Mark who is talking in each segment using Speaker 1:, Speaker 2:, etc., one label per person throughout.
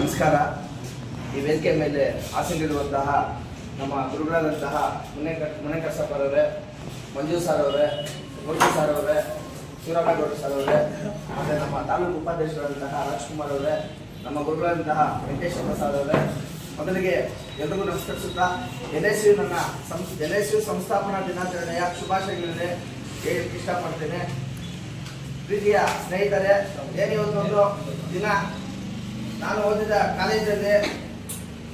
Speaker 1: ನಮಸ್ಕಾರ. ಈ ವೇದಿಕೆ ಮೇಲೆ ಆಸೀನರಿರುವಂತಹ ನಮ್ಮ ಗುರುಗಳಾದಂತಹ ಮುನೇಕರ್ ಸರ್ ಅವರೇ, ಮಂಜು ಸರ್ ಅವರೇ, ಗೌಡ್ರು ಸರ್ ಅವರೇ, ಶಿವರಾಮೇಗೌಡರು ಸರ್ ಅವರೇ, ಮತ್ತು ನಮ್ಮ ತಾಲೂಕು ಉಪಾಧ್ಯಕ್ಷರಾದಂತಹ ರಾಜ್ಕುಮಾರ್ ಅವರೇ, ನಮ್ಮ ಗುರುಗಳಾದಂತಹ ವೆಂಕಟೇಶ್ವರ ಪ್ರಸಾದ್ ಅವರೇ, ಮೊದಲಿಗೆ ಎಲ್ರಿಗೂ ನಮಸ್ಕರಿಸುತ್ತಾ NSU ಸಂಸ್ಥಾಪನಾ ದಿನಾಚರಣೆಯ ಶುಭಾಶಯಗಳಿದೆ ಹೇಳಲಿಕ್ಕೆ ಇಷ್ಟಪಡ್ತೇನೆ. ಪ್ರೀತಿಯ ಸ್ನೇಹಿತರೆ, ಏನಿವತ್ತೊಂದು ದಿನ ನಾನು ಓದಿದ ಕಾಲೇಜಲ್ಲಿ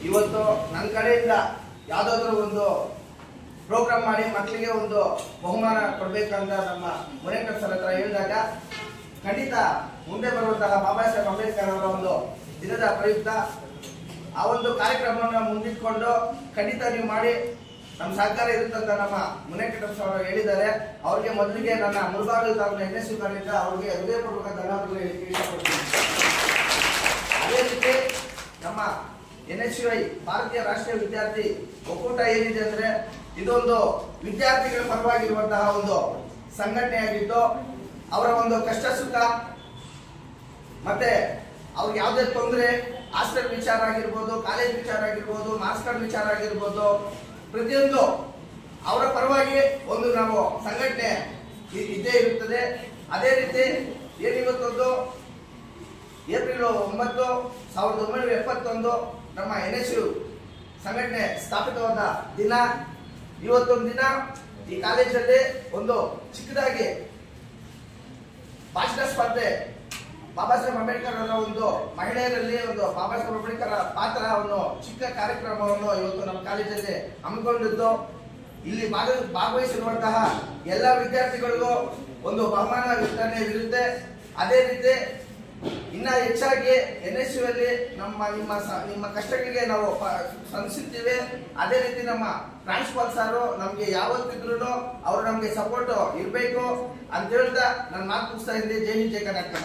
Speaker 1: ಇವತ್ತು ನನ್ನ ಕಡೆಯಿಂದ ಯಾವುದಾದ್ರೂ ಒಂದು ಪ್ರೋಗ್ರಾಮ್ ಮಾಡಿ ಮಕ್ಕಳಿಗೆ ಒಂದು ಬಹುಮಾನ ಕೊಡಬೇಕಂತ ನಮ್ಮ ಮುನೇಕರ್ ಸರ್ ಹತ್ರ ಹೇಳಿದಾಗ ಖಂಡಿತ ಮುಂದೆ ಬರುವಂತಹ ಬಾಬಾ ಸಾಹೇಬ್ ಅಂಬೇಡ್ಕರ್ ಅವರ ಒಂದು ದಿನದ ಪ್ರಯುಕ್ತ ಆ ಒಂದು ಕಾರ್ಯಕ್ರಮವನ್ನು ಮುಂದಿಟ್ಕೊಂಡು ಖಂಡಿತ ನೀವು ಮಾಡಿ ನಮ್ಮ ಸಹಕಾರ ಇರುತ್ತಂತ ನಮ್ಮ ಮುನೇಕರ್ ಸರ್ ಅವರು ಹೇಳಿದ್ದಾರೆ. ಅವರಿಗೆ ಮೊದಲಿಗೆ ನನ್ನ ಮುಳಬಾಗಿಲು ತಾಲೂಕಿನ NSU ಕಡೆಯಿಂದ ಅವರಿಗೆ ಹೃದಯಪೂರ್ವಕ ಧನ್ಯವಾದಗಳು ಹೇಳಲಿಕ್ಕೆ ಇಷ್ಟಪಡ್ತೀನಿ. ಅದೇ ರೀತಿ ನಮ್ಮ NSUI ಭಾರತೀಯ ರಾಷ್ಟ್ರೀಯ ವಿದ್ಯಾರ್ಥಿ ಒಕ್ಕೂಟ ಏನಿದೆ ಅಂದ್ರೆ ಇದೊಂದು ವಿದ್ಯಾರ್ಥಿಗಳ ಪರವಾಗಿರುವಂತಹ ಒಂದು ಸಂಘಟನೆಯಾಗಿದ್ದು ಅವರ ಒಂದು ಕಷ್ಟ ಸುಖ ಮತ್ತೆ ಅವ್ರಿಗೆ ಯಾವುದೇ ತೊಂದರೆ, ಹಾಸ್ಟೆಲ್ ವಿಚಾರ ಆಗಿರ್ಬೋದು, ಕಾಲೇಜ್ ವಿಚಾರ ಆಗಿರ್ಬೋದು, ಮಾರ್ಕ್ಸ್ ಕಾರ್ಡ್ ವಿಚಾರ ಆಗಿರ್ಬೋದು, ಪ್ರತಿಯೊಂದು ಅವರ ಪರವಾಗಿ ಒಂದು ನಾವು ಸಂಘಟನೆ ಇದ್ದೇ ಇರುತ್ತದೆ. ಅದೇ ರೀತಿ ಏನಿವತ್ತೊಂದು ಏಪ್ರಿಲ್ 9, 1971 ನಮ್ಮ NSU ಸಂಘಟನೆ ಸ್ಥಾಪಿತವಾದ ದಿನ. ಇವತ್ತೊಂದು ದಿನ ಈ ಕಾಲೇಜಲ್ಲಿ ಒಂದು ಚಿಕ್ಕದಾಗಿ ಭಾಷಣ ಸ್ಪರ್ಧೆ, ಬಾಬಾ ಸಾಹೇಬ್ ಅಂಬೇಡ್ಕರ್ ಅವರ ಒಂದು ಮಹಿಳೆಯರಲ್ಲಿ ಒಂದು ಬಾಬಾ ಸಾಹೇಬ್ ಅಂಬೇಡ್ಕರ್ ಪಾತ್ರವನ್ನು ಚಿಕ್ಕ ಕಾರ್ಯಕ್ರಮವನ್ನು ಇವತ್ತು ನಮ್ಮ ಕಾಲೇಜಲ್ಲಿ ಹಮ್ಮಿಕೊಂಡಿದ್ದು ಇಲ್ಲಿ ಭಾಗವಹಿಸಿರುವಂತಹ ಎಲ್ಲ ವಿದ್ಯಾರ್ಥಿಗಳಿಗೂ ಒಂದು ಬಹುಮಾನ ವಿತರಣೆ ಇರುತ್ತೆ. ಅದೇ ರೀತಿ ಇನ್ನ ಹೆಚ್ಚಾಗಿ NSU ಅಲ್ಲಿ ನಿಮ್ಮ ಕಷ್ಟಗಳಿಗೆ ನಾವು ಸ್ಪಂದಿಸುತ್ತೇವೆ. ಅದೇ ರೀತಿ ನಮ್ಮ ಟ್ರಾನ್ಸ್ಪಾಲ್ ಸಾರು ನಮ್ಗೆ ಯಾವತ್ತಿದ್ರು ಅವರು ನಮ್ಗೆ ಸಪೋರ್ಟ್ ಇರಬೇಕು ಅಂತ ಹೇಳ್ತಾ ನನ್ನ ಮಾತು ಮುಗಿಸ್ತಾ ಇದ್ದೆ. ಜೈ ಹಿಂದ್, ಜೈ ಕರ್ನಾಟಕ.